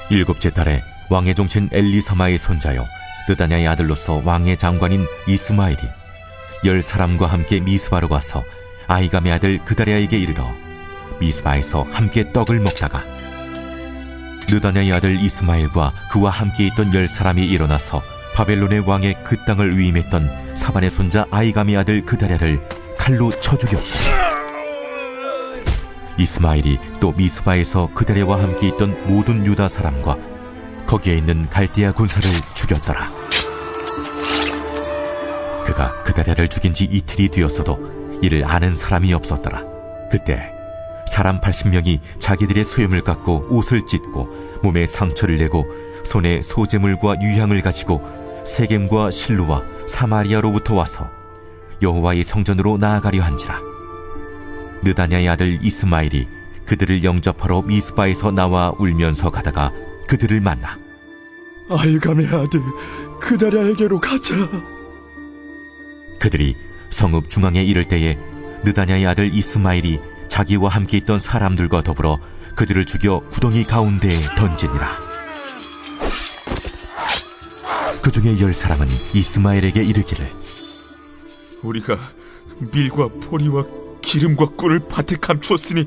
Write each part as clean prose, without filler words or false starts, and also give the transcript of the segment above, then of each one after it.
일곱째 달에 왕의 종친 엘리사마의 손자요 느다냐의 아들로서 왕의 장관인 이스마엘이 10사람과 함께 미스바로 가서 아히감의 아들 그다랴에게 이르러 미스바에서 함께 떡을 먹다가 느다냐의 아들 이스마엘과 그와 함께 있던 10사람이 일어나서 바벨론의 왕의 그 땅을 위임했던 사반의 손자 아히감의 아들 그다랴를 칼로 쳐 죽였고, 이스마엘이 또 미스바에서 그다랴와 함께 있던 모든 유다 사람과 거기에 있는 갈대아 군사를 죽였더라. 그가 그다랴를 죽인 지 이틀이 되었어도 이를 아는 사람이 없었더라. 그때 사람 80명이 자기들의 수염을 깎고 옷을 찢고 몸에 상처를 내고 손에 소재물과 유향을 가지고 세겜과 실로와 사마리아로부터 와서 여호와의 성전으로 나아가려 한지라. 느다냐의 아들 이스마엘이 그들을 영접하러 미스바에서 나와 울면서 가다가 그들을 만나 아히감의 아들 그다랴에게로 가자. 그들이 성읍 중앙에 이를 때에 느다냐의 아들 이스마엘이 자기와 함께 있던 사람들과 더불어 그들을 죽여 구덩이 가운데에 던지니라. 그 중에 10사람은 이스마엘에게 이르기를 우리가 밀과 보리와 기름과 꿀을 밭에 감추었으니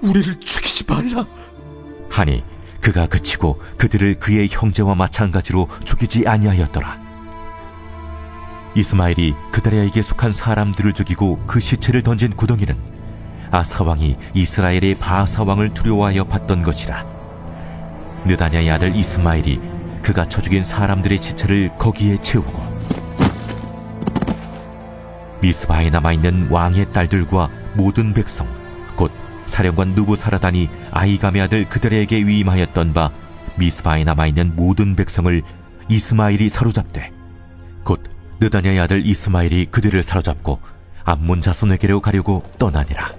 우리를 죽이지 말라 하니 그가 그치고 그들을 그의 형제와 마찬가지로 죽이지 아니하였더라. 이스마엘이 그다랴에게 속한 사람들을 죽이고 그 시체를 던진 구덩이는 아사왕이 이스라엘의 바하사왕을 두려워하여 봤던 것이라. 느다냐의 아들 이스마엘이 그가 쳐 죽인 사람들의 시체를 거기에 채우고 미스바에 남아있는 왕의 딸들과 모든 백성 곧 사령관 느부사라단이 아히감의 아들 그다랴에게 위임하였던 바 미스바에 남아있는 모든 백성을 이스마엘이 사로잡되 곧 느다냐의 아들 이스마엘이 그들을 사로잡고 암몬 자손에게로 가려고 떠나니라.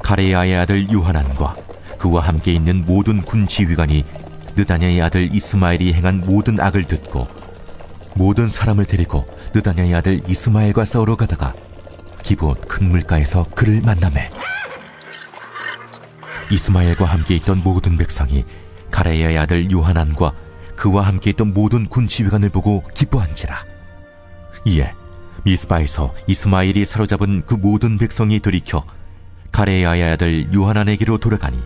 가레야의 아들 요하난과 그와 함께 있는 모든 군 지휘관이 느다냐의 아들 이스마엘이 행한 모든 악을 듣고 모든 사람을 데리고 느다냐의 아들 이스마엘과 싸우러 가다가 기브온 큰 물가에서 그를 만나매 이스마엘과 함께 있던 모든 백성이 가레야의 아들 요하난과 그와 함께 있던 모든 군 지휘관을 보고 기뻐한지라. 이에 미스바에서 이스마엘이 사로잡은 그 모든 백성이 돌이켜 가레야의 아들 요하난에게로 돌아가니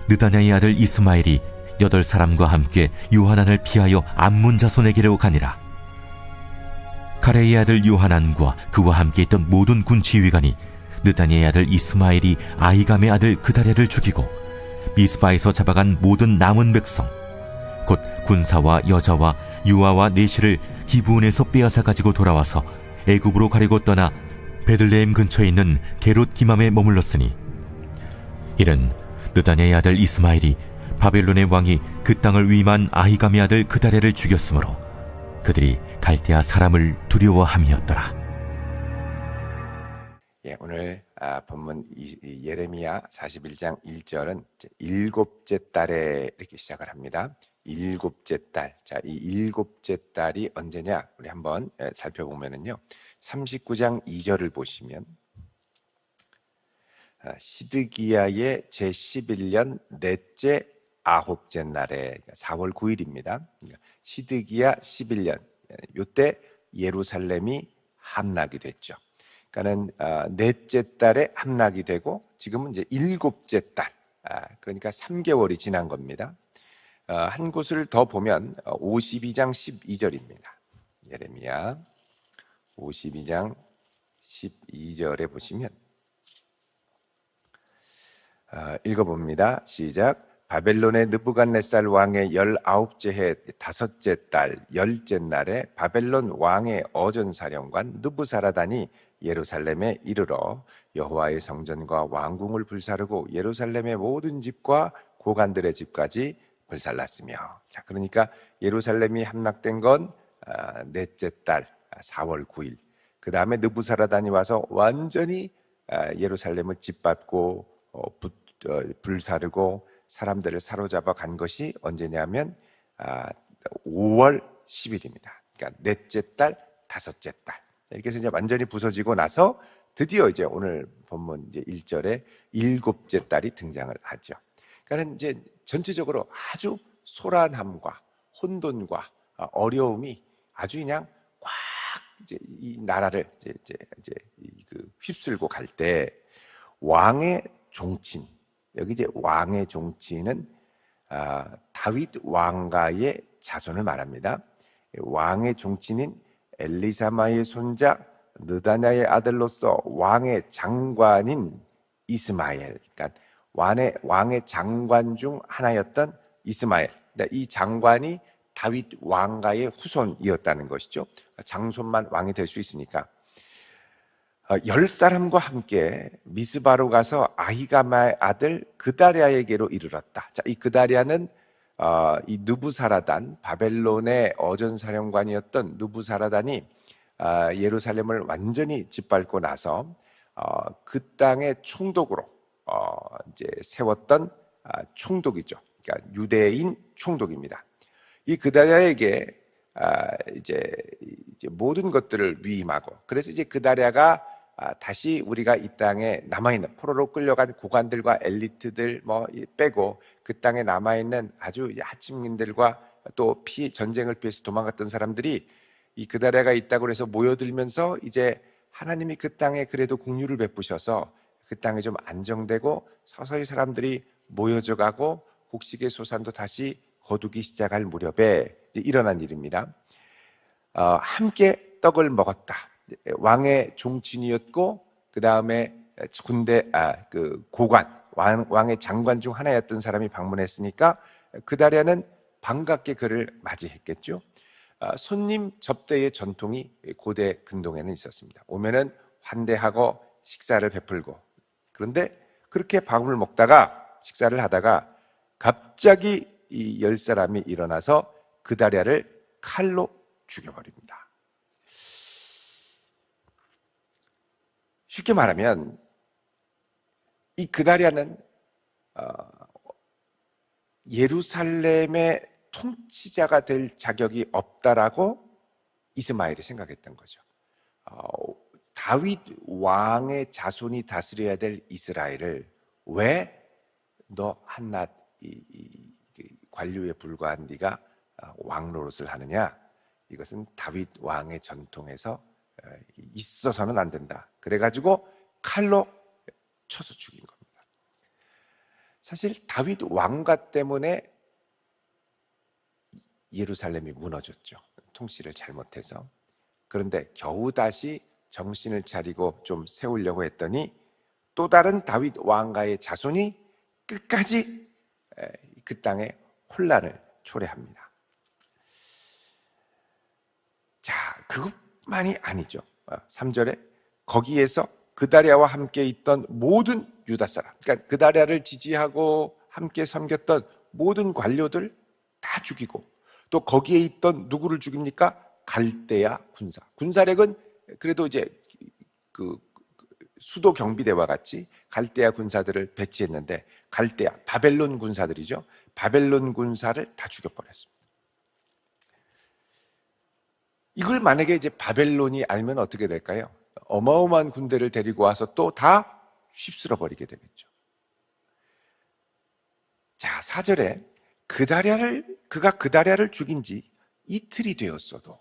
느다냐의 아들 이스마엘이 8사람과 함께 요하난을 피하여 암몬 자손에게로 가니라. 가레야의 아들 요하난과 그와 함께 있던 모든 군 지휘관이 느다냐의 아들 이스마엘이 아히감의 아들 그다랴를 죽이고 미스바에서 잡아간 모든 남은 백성 곧 군사와 여자와 유아와 내시를 기브온에서 빼앗아 가지고 돌아와서 애굽으로 가려고 떠나 베들레헴 근처에 있는 게롯 기맘에 머물렀으니 이는 느다냐의 아들 이스마엘이 바벨론의 왕이 그 땅을 위임한 아히감의 아들 그다랴를 죽였으므로 그들이 갈대아 사람을 두려워함이었더라. 오늘 본문 예레미야 41장 1절은 일곱째 달에 이렇게 시작을 합니다. 일곱째 달. 자, 이 일곱째 달이 언제냐? 우리 한번 살펴보면은요. 39장 2절을 보시면 시드기야의 제11년 넷째 아홉째 날에 4월 9일입니다. 시드기야 11년. 이때 예루살렘이 함락이 됐죠. 그러니까는 넷째 달에 함락이 되고 지금은 이제 일곱째 달. 그러니까 3개월이 지난 겁니다. 한 곳을 더 보면 52장 12절입니다. 예레미야 52장 12절에 보시면 읽어봅니다. 시작. 바벨론의 느부갓네살 왕의 19째 해 5째 달 10째 날에 바벨론 왕의 어전사령관 느부사라단이 예루살렘에 이르러 여호와의 성전과 왕궁을 불사르고 예루살렘의 모든 집과 고관들의 집까지 불살랐으며. 자, 그러니까 예루살렘이 함락된 건 넷째 달 4월 9일. 그 다음에 느부사라단이 와서 완전히 예루살렘을 짓밟고 불사르고 사람들을 사로잡아 간 것이 언제냐면 5월 10일입니다. 그러니까 넷째 달, 5째 달. 이렇게 해서 이제 완전히 부서지고 나서 드디어 이제 오늘 본문 이제 1절에 일곱째 달이 등장을 하죠. 그러니까 이제 전체적으로 아주 소란함과 혼돈과 어려움이 아주 그냥 꽉 이제 이 나라를 휩쓸고 갈 때 왕의 종친, 여기 이제 왕의 종친은 다윗 왕가의 자손을 말합니다. 왕의 종친인 엘리사마의 손자 느다냐의 아들로서 왕의 장관인 이스마엘, 그러니까 왕의 장관 중 하나였던 이스마엘, 이 장관이 다윗 왕가의 후손이었다는 것이죠. 장손만 왕이 될 수 있으니까 10사람과 함께 미스바로 가서 아히가마의 아들 그다랴에게로 이르렀다. 자, 이 그다랴는 이 느부사라단, 바벨론의 어전사령관이었던 느부사라단이 예루살렘을 완전히 짓밟고 나서 그 땅의 총독으로 이제 세웠던 총독이죠. 그러니까 유대인 총독입니다. 이 그다랴에게 이제 모든 것들을 위임하고, 그래서 이제 그다랴가 다시 우리가 이 땅에 남아있는 포로로 끌려간 고관들과 엘리트들 빼고 그 땅에 남아있는 아주 하층민들과 또 전쟁을 피해서 도망갔던 사람들이 이 그다랴가 있다고 해서 모여들면서 이제 하나님이 그 땅에 그래도 긍휼을 베푸셔서 그 땅이 좀 안정되고 서서히 사람들이 모여져 가고 곡식의 소산도 다시 거두기 시작할 무렵에 일어난 일입니다. 함께 떡을 먹었다. 왕의 종친이었고 그 다음에 군대 고관 왕의 장관 중 하나였던 사람이 방문했으니까 그다랴는 반갑게 그를 맞이했겠죠. 손님 접대의 전통이 고대 근동에는 있었습니다. 오면은 환대하고 식사를 베풀고, 그런데 그렇게 밥을 먹다가 식사를 하다가 갑자기 이 10사람이 일어나서 그다랴를 칼로 죽여버립니다. 쉽게 말하면 이 그다랴는 예루살렘의 통치자가 될 자격이 없다라고 이스마엘이 생각했던 거죠. 다윗 왕의 자손이 다스려야 될 이스라엘을 왜 너 한낱 관료에 불과한 네가 왕 노릇을 하느냐? 이것은 다윗 왕의 전통에서 있어서는 안 된다. 그래가지고 칼로 쳐서 죽인 겁니다. 사실 다윗 왕가 때문에 예루살렘이 무너졌죠. 통치를 잘못해서. 그런데 겨우 다시 정신을 차리고 좀 세우려고 했더니 또 다른 다윗 왕가의 자손이 끝까지 그 땅에 혼란을 초래합니다. 자, 그것만이 아니죠. 3절에 거기에서 그다랴와 함께 있던 모든 유다 사람, 그러니까 그다랴를 지지하고 함께 섬겼던 모든 관료들 다 죽이고, 또 거기에 있던 누구를 죽입니까? 갈대아 군사. 군사력은 그래도 이제 그 수도 경비대와 같이 갈대아 군사들을 배치했는데, 갈대아 바벨론 군사들이죠. 바벨론 군사를 다 죽여버렸습니다. 이걸 만약에 이제 바벨론이 알면 어떻게 될까요? 어마어마한 군대를 데리고 와서 또 다 휩쓸어 버리게 되겠죠. 자, 4절에 그가 그다랴를 죽인 지 이틀이 되었어도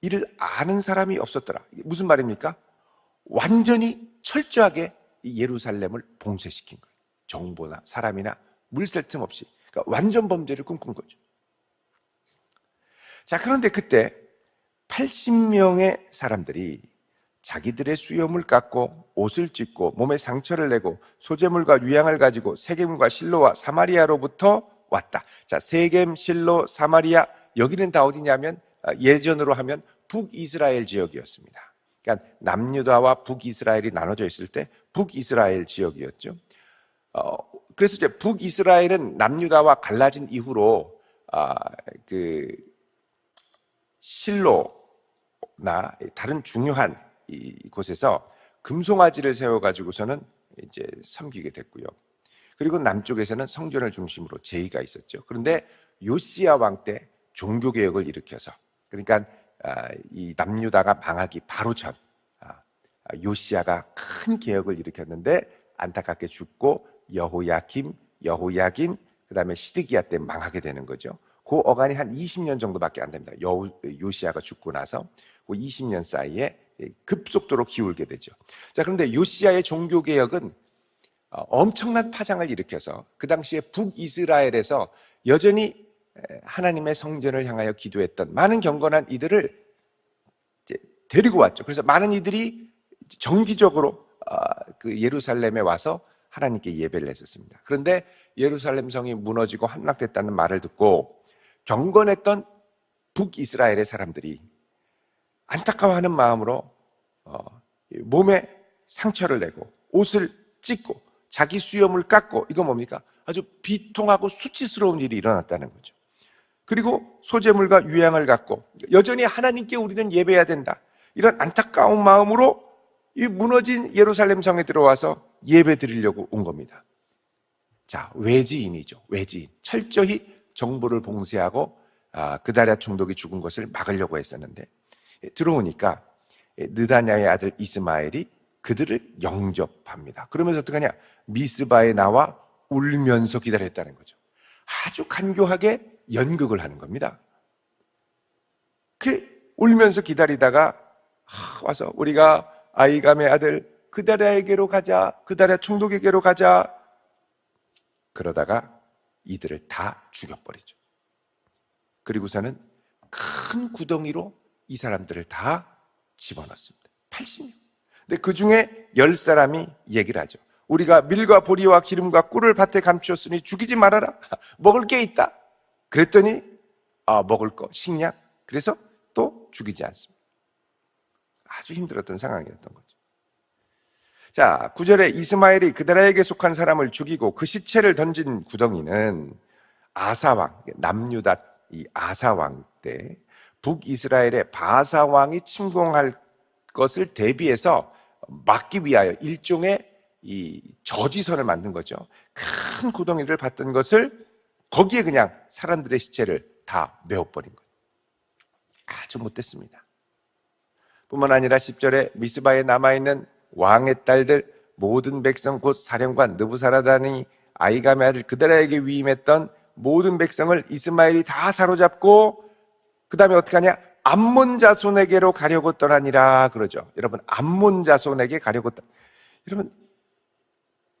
이를 아는 사람이 없었더라. 이게 무슨 말입니까? 완전히 철저하게 이 예루살렘을 봉쇄시킨 거예요. 정보나 사람이나 물샐 틈 없이. 그러니까 완전 범죄를 꿈꾼 거죠. 자, 그런데 그때 80명의 사람들이 자기들의 수염을 깎고 옷을 찢고 몸에 상처를 내고 소재물과 유향을 가지고 세겜과 실로와 사마리아로부터 왔다. 자, 세겜, 실로, 사마리아, 여기는 다 어디냐면 예전으로 하면 북이스라엘 지역이었습니다. 그러니까 남유다와 북이스라엘이 나눠져 있을 때 북이스라엘 지역이었죠. 그래서 이제 북이스라엘은 남유다와 갈라진 이후로 그 실로나 다른 중요한 이곳에서 금송아지를 세워가지고서는 이제 섬기게 됐고요. 그리고 남쪽에서는 성전을 중심으로 제의가 있었죠. 그런데 요시야 왕 때 종교 개혁을 일으켜서, 그러니까 이 남유다가 망하기 바로 전 요시야가 큰 개혁을 일으켰는데 안타깝게 죽고 여호야김, 여호야긴, 그 다음에 시드기야 때 망하게 되는 거죠. 그 어간이 한 20년 정도밖에 안 됩니다. 요시야가 죽고 나서 그 20년 사이에 급속도로 기울게 되죠. 자, 그런데 요시야의 종교개혁은 엄청난 파장을 일으켜서 그 당시에 북이스라엘에서 여전히 하나님의 성전을 향하여 기도했던 많은 경건한 이들을 데리고 왔죠. 그래서 많은 이들이 정기적으로 그 예루살렘에 와서 하나님께 예배를 했었습니다. 그런데 예루살렘 성이 무너지고 함락됐다는 말을 듣고 경건했던 북이스라엘의 사람들이 안타까워하는 마음으로 몸에 상처를 내고 옷을 찢고 자기 수염을 깎고, 이거 뭡니까? 아주 비통하고 수치스러운 일이 일어났다는 거죠. 그리고 소재물과 유향을 갖고 여전히 하나님께 우리는 예배해야 된다, 이런 안타까운 마음으로 이 무너진 예루살렘 성에 들어와서 예배 드리려고 온 겁니다. 자, 외지인이죠. 외지인. 철저히 정보를 봉쇄하고 그다랴 총독이 죽은 것을 막으려고 했었는데, 들어오니까 느다냐의 아들 이스마엘이 그들을 영접합니다. 그러면서 어떡하냐? 미스바에 나와 울면서 기다렸다는 거죠. 아주 간교하게 연극을 하는 겁니다. 울면서 기다리다가 와서 우리가 아이감의 아들 그다랴에게로 가자, 그다랴 총독에게로 가자. 그러다가 이들을 다 죽여버리죠. 그리고서는 큰 구덩이로 이 사람들을 다 집어넣습니다. 80명. 근데 그 중에 10사람이 얘기를 하죠. 우리가 밀과 보리와 기름과 꿀을 밭에 감추었으니 죽이지 말아라. 먹을 게 있다. 그랬더니 먹을 거, 식량. 그래서 또 죽이지 않습니다. 아주 힘들었던 상황이었던 거죠. 자, 9절에 이스마엘이 그다랴에게 속한 사람을 죽이고 그 시체를 던진 구덩이는 아사왕, 남유다 이 아사왕 때 북이스라엘의 바사왕이 침공할 것을 대비해서 막기 위하여 일종의 이 저지선을 만든 거죠. 큰 구덩이를 봤던 것을 거기에 그냥 사람들의 시체를 다 메워버린 거예요. 아주 못됐습니다. 뿐만 아니라 10절에 미스바에 남아있는 왕의 딸들 모든 백성 곧 사령관 느부사라단이 아이감의 아들 그다랴에게 위임했던 모든 백성을 이스마엘이 다 사로잡고 그 다음에 어떻게 하냐? 암몬 자손에게로 가려고 떠나니라 그러죠. 여러분, 암몬 자손에게 가려고 여러분,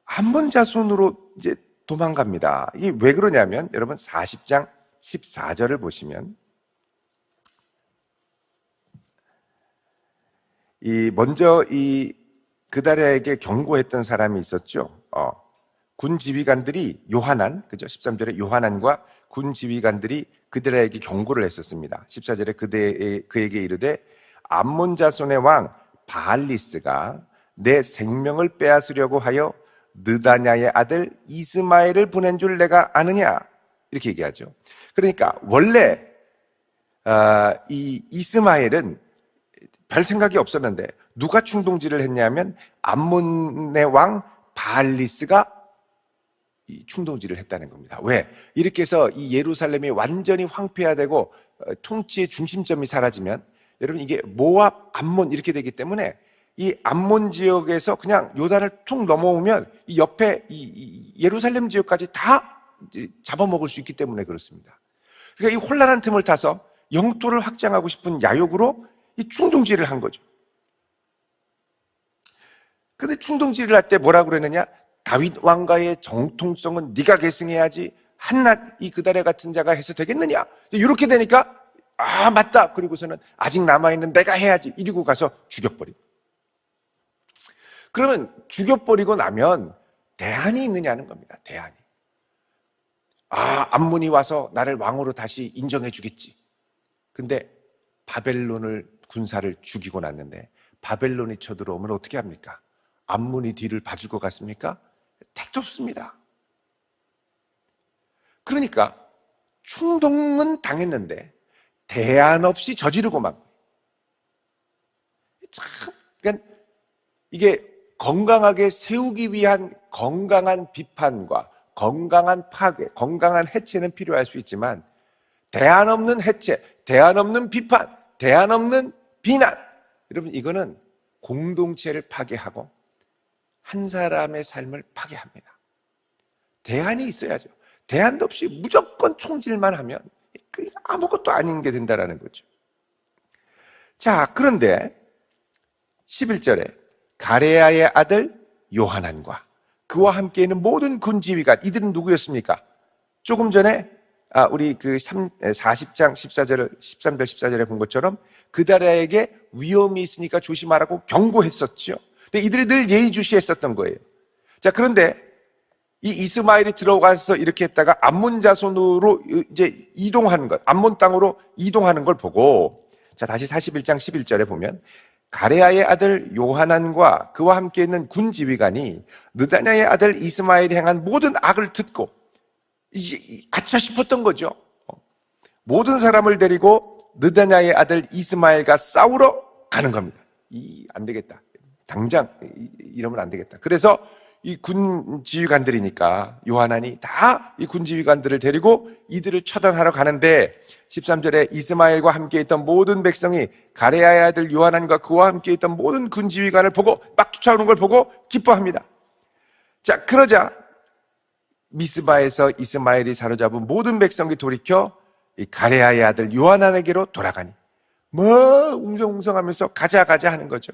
암몬 자손으로 이제 도망갑니다. 이게 왜 그러냐면 여러분 40장 14절을 보시면 먼저 이 그다랴에게 경고했던 사람이 있었죠. 군 지휘관들이 요하난, 그죠? 13절에 요하난과 군 지휘관들이 그다랴에게 경고를 했었습니다. 14절에 그에게 이르되 암몬 자손의 왕 바알리스가 내 생명을 빼앗으려고 하여 느다냐의 아들 이스마엘을 보낸 줄 내가 아느냐, 이렇게 얘기하죠. 그러니까 원래 이 이스마엘은 별 생각이 없었는데 누가 충동질을 했냐면 암몬의 왕 바알리스가 이 충동질을 했다는 겁니다. 왜? 이렇게 해서 이 예루살렘이 완전히 황폐화되고 통치의 중심점이 사라지면 여러분 이게 모압, 암몬 이렇게 되기 때문에 이 암몬 지역에서 그냥 요단을 툭 넘어오면 이 옆에 이 예루살렘 지역까지 다 잡아먹을 수 있기 때문에 그렇습니다. 그러니까 이 혼란한 틈을 타서 영토를 확장하고 싶은 야욕으로 이 충동질을 한 거죠. 근데 충동질을 할 때 뭐라고 그랬느냐? 다윗 왕가의 정통성은 네가 계승해야지 한낱 이 그다랴 같은 자가 해서 되겠느냐? 이렇게 되니까 맞다. 그리고서는 아직 남아있는 내가 해야지 이러고 가서 죽여버리고. 그러면 죽여버리고 나면 대안이 있느냐는 겁니다. 대안이. 암몬이 와서 나를 왕으로 다시 인정해 주겠지. 근데 바벨론을 군사를 죽이고 났는데 바벨론이 쳐들어오면 어떻게 합니까? 암몬이 뒤를 봐줄 것 같습니까? 택도 없습니다. 그러니까 충동은 당했는데 대안 없이 저지르고만. 참, 그러니까 이게 건강하게 세우기 위한 건강한 비판과 건강한 파괴, 건강한 해체는 필요할 수 있지만 대안 없는 해체, 대안 없는 비판, 대안 없는 비난, 여러분 이거는 공동체를 파괴하고 한 사람의 삶을 파괴합니다. 대안이 있어야죠. 대안도 없이 무조건 총질만 하면 아무것도 아닌 게 된다는 거죠. 자, 그런데 11절에 가레야의 아들 요하난과 그와 함께 있는 모든 군지휘관, 이들은 누구였습니까? 조금 전에 우리 그 40장 13절 14절에 본 것처럼 그다랴에게 위험이 있으니까 조심하라고 경고했었죠. 근데 이들이 늘 예의주시했었던 거예요. 자, 그런데 이 이스마엘이 들어가서 이렇게 했다가 암몬 자손으로 이제 이동하는 것, 암몬 땅으로 이동하는 걸 보고, 자, 다시 41장 11절에 보면 가레야의 아들 요하난과 그와 함께 있는 군 지휘관이 느다냐의 아들 이스마엘이 행한 모든 악을 듣고 이제 아차 싶었던 거죠. 모든 사람을 데리고 느다냐의 아들 이스마엘과 싸우러 가는 겁니다. 안 되겠다. 당장 이러면 안 되겠다. 그래서 이 군 지휘관들이니까 요하난이 다 이 군 지휘관들을 데리고 이들을 처단하러 가는데 13절에 이스마엘과 함께 있던 모든 백성이 가레야의 아들 요하난과 그와 함께 있던 모든 군 지휘관을 보고 막 쫓아오는 걸 보고 기뻐합니다. 자, 그러자 미스바에서 이스마엘이 사로잡은 모든 백성이 돌이켜 이 가레야의 아들 요하난에게로 돌아가니 뭐 웅성웅성하면서 가자 하는 거죠.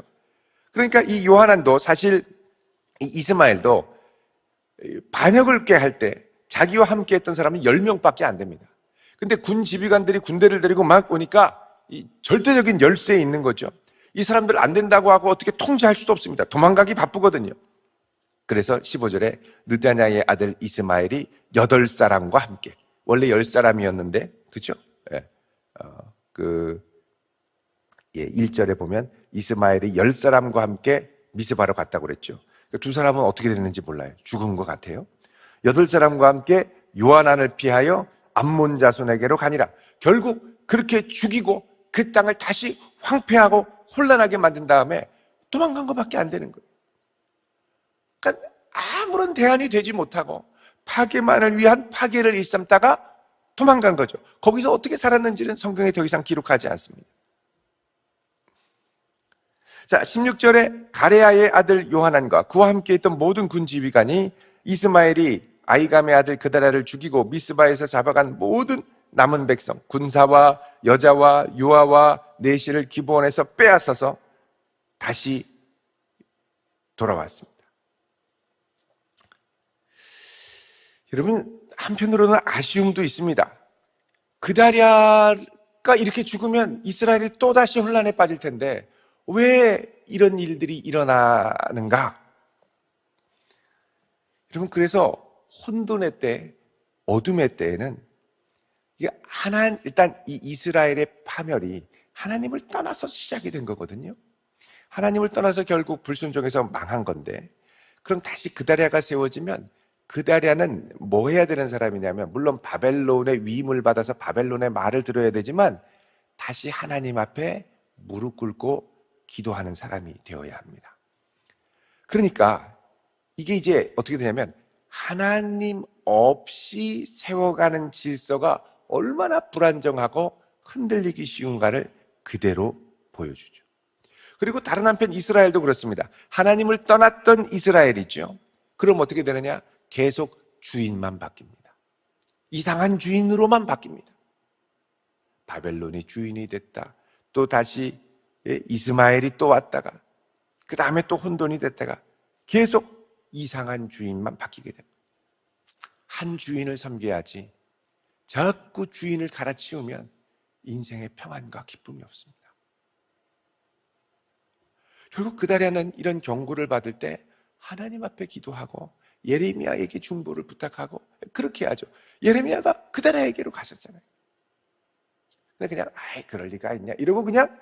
그러니까 이 요하난도 사실 이 이스마엘도 반역을 꾀할 때 자기와 함께 했던 사람은 10명밖에 안 됩니다. 근데 군 지휘관들이 군대를 데리고 막 오니까 이 절대적인 열세에 있는 거죠. 이 사람들 안 된다고 하고 어떻게 통제할 수도 없습니다. 도망가기 바쁘거든요. 그래서 15절에 느다냐의 아들 이스마엘이 8사람과 함께, 원래 10사람이었는데 그죠? 1절에 보면 이스마엘이 10사람과 함께 미스바로 갔다고 그랬죠. 두 사람은 어떻게 됐는지 몰라요. 죽은 것 같아요. 8사람과 함께 요하난을 피하여 암몬 자손에게로 가니라. 결국 그렇게 죽이고 그 땅을 다시 황폐하고 혼란하게 만든 다음에 도망간 것밖에 안 되는 거예요. 그러니까 아무런 대안이 되지 못하고 파괴만을 위한 파괴를 일삼다가 도망간 거죠. 거기서 어떻게 살았는지는 성경에 더 이상 기록하지 않습니다. 자, 16절에 가레야의 아들 요하난과 그와 함께 있던 모든 군 지휘관이 이스마엘이 아이감의 아들 그다랴를 죽이고 미스바에서 잡아간 모든 남은 백성, 군사와 여자와 유아와 내시를 기브온에서 빼앗아서 다시 돌아왔습니다. 여러분, 한편으로는 아쉬움도 있습니다. 그다랴가 이렇게 죽으면 이스라엘이 또다시 혼란에 빠질 텐데 왜 이런 일들이 일어나는가? 여러분, 그래서 혼돈의 때, 어둠의 때에는 이게 일단 이 이스라엘의 파멸이 하나님을 떠나서 시작이 된 거거든요. 하나님을 떠나서 결국 불순종해서 망한 건데, 그럼 다시 그다랴가 세워지면 그다랴는 뭐 해야 되는 사람이냐면, 물론 바벨론의 위임을 받아서 바벨론의 말을 들어야 되지만 다시 하나님 앞에 무릎 꿇고 기도하는 사람이 되어야 합니다. 그러니까 이게 이제 어떻게 되냐면 하나님 없이 세워가는 질서가 얼마나 불안정하고 흔들리기 쉬운가를 그대로 보여주죠. 그리고 다른 한편 이스라엘도 그렇습니다. 하나님을 떠났던 이스라엘이죠. 그럼 어떻게 되느냐? 계속 주인만 바뀝니다. 이상한 주인으로만 바뀝니다. 바벨론이 주인이 됐다. 또 다시 이스마엘이 또 왔다가 그 다음에 또 혼돈이 됐다가 계속 이상한 주인만 바뀌게 됩니다. 한 주인을 섬겨야지 자꾸 주인을 갈아치우면 인생의 평안과 기쁨이 없습니다. 결국 그다랴는 이런 경고를 받을 때 하나님 앞에 기도하고 예레미야에게 중보를 부탁하고 그렇게 하죠. 예레미야가 그다랴에게로 갔었잖아요. 근데 그냥 그럴 리가 있냐 이러고 그냥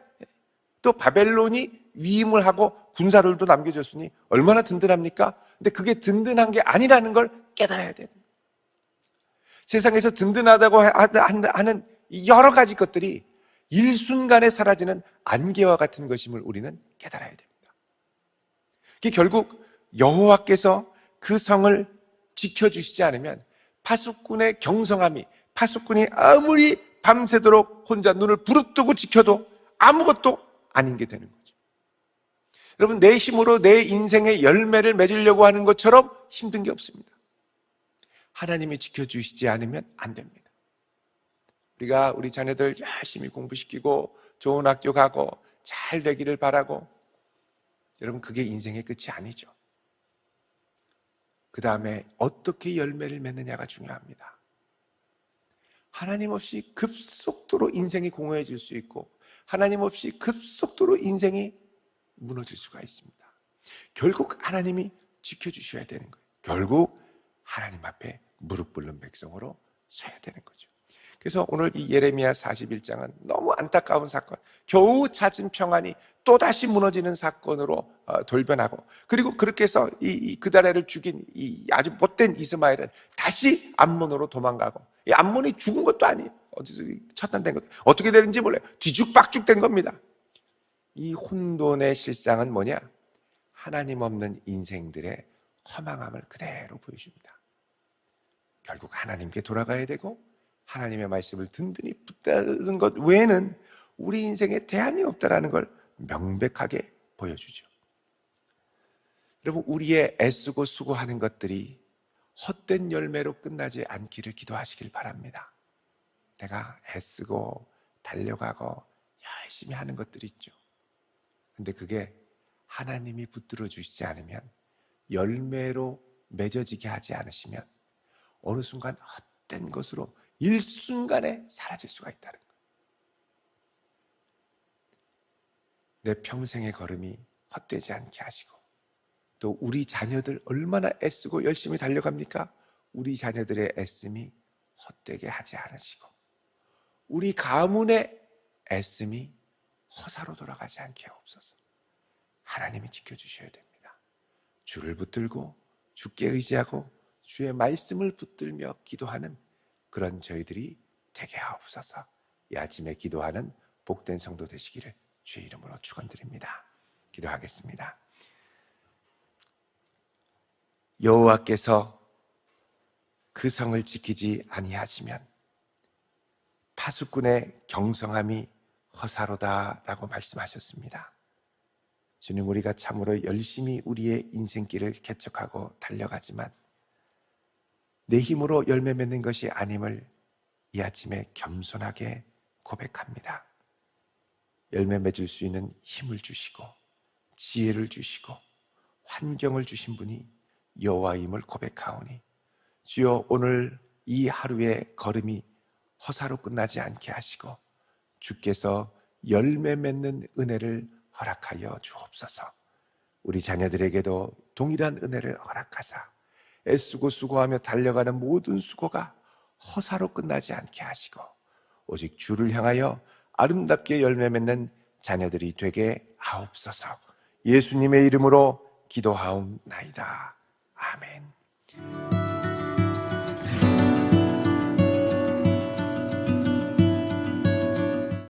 또 바벨론이 위임을 하고 군사들도 남겨줬으니 얼마나 든든합니까? 근데 그게 든든한 게 아니라는 걸 깨달아야 돼요. 세상에서 든든하다고 하는 여러 가지 것들이 일순간에 사라지는 안개와 같은 것임을 우리는 깨달아야 됩니다. 그게 결국 여호와께서 그 성을 지켜주시지 않으면 파수꾼의 경성함이, 파수꾼이 아무리 밤새도록 혼자 눈을 부릅뜨고 지켜도 아무것도 아닌 게 되는 거죠. 여러분, 내 힘으로 내 인생의 열매를 맺으려고 하는 것처럼 힘든 게 없습니다. 하나님이 지켜주시지 않으면 안 됩니다. 우리가 우리 자녀들 열심히 공부시키고 좋은 학교 가고 잘 되기를 바라고, 여러분 그게 인생의 끝이 아니죠. 그 다음에 어떻게 열매를 맺느냐가 중요합니다. 하나님 없이 급속도로 인생이 공허해질 수 있고, 하나님 없이 급속도로 인생이 무너질 수가 있습니다. 결국 하나님이 지켜주셔야 되는 거예요. 결국 하나님 앞에 무릎 꿇는 백성으로 서야 되는 거죠. 그래서 오늘 이 예레미야 41장은 너무 안타까운 사건, 겨우 찾은 평안이 또다시 무너지는 사건으로 돌변하고, 그리고 그렇게 해서 이 그다레를 죽인 이 아주 못된 이스마엘은 다시 암몬으로 도망가고, 이 암몬이 죽은 것도 아니에요. 어디서 처단된 것, 어떻게 되는지 몰라요. 뒤죽박죽 된 겁니다. 이 혼돈의 실상은 뭐냐? 하나님 없는 인생들의 허망함을 그대로 보여줍니다. 결국 하나님께 돌아가야 되고, 하나님의 말씀을 든든히 붙드는 것 외에는 우리 인생에 대안이 없다라는 걸 명백하게 보여주죠. 여러분, 우리의 애쓰고 수고하는 것들이 헛된 열매로 끝나지 않기를 기도하시길 바랍니다. 내가 애쓰고 달려가고 열심히 하는 것들이 있죠. 근데 그게 하나님이 붙들어 주시지 않으면, 열매로 맺어지게 하지 않으시면 어느 순간 헛된 것으로 일순간에 사라질 수가 있다는 거예요. 내 평생의 걸음이 헛되지 않게 하시고, 또 우리 자녀들 얼마나 애쓰고 열심히 달려갑니까? 우리 자녀들의 애씀이 헛되게 하지 않으시고, 우리 가문의 애씀이 허사로 돌아가지 않게 하옵소서. 하나님이 지켜주셔야 됩니다. 주를 붙들고 주께 의지하고 주의 말씀을 붙들며 기도하는 그런 저희들이 되게 하옵소서. 이 아침에 기도하는 복된 성도 되시기를 주의 이름으로 축원드립니다. 기도하겠습니다. 여호와께서 그 성을 지키지 아니하시면 파수꾼의 경성함이 허사로다라고 말씀하셨습니다. 주님, 우리가 참으로 열심히 우리의 인생길을 개척하고 달려가지만 내 힘으로 열매 맺는 것이 아님을 이 아침에 겸손하게 고백합니다. 열매 맺을 수 있는 힘을 주시고 지혜를 주시고 환경을 주신 분이 여호와임을 고백하오니, 주여, 오늘 이 하루의 걸음이 허사로 끝나지 않게 하시고 주께서 열매 맺는 은혜를 허락하여 주옵소서. 우리 자녀들에게도 동일한 은혜를 허락하사 애쓰고 수고하며 달려가는 모든 수고가 허사로 끝나지 않게 하시고 오직 주를 향하여 아름답게 열매 맺는 자녀들이 되게 하옵소서. 예수님의 이름으로 기도하옵나이다. 아멘.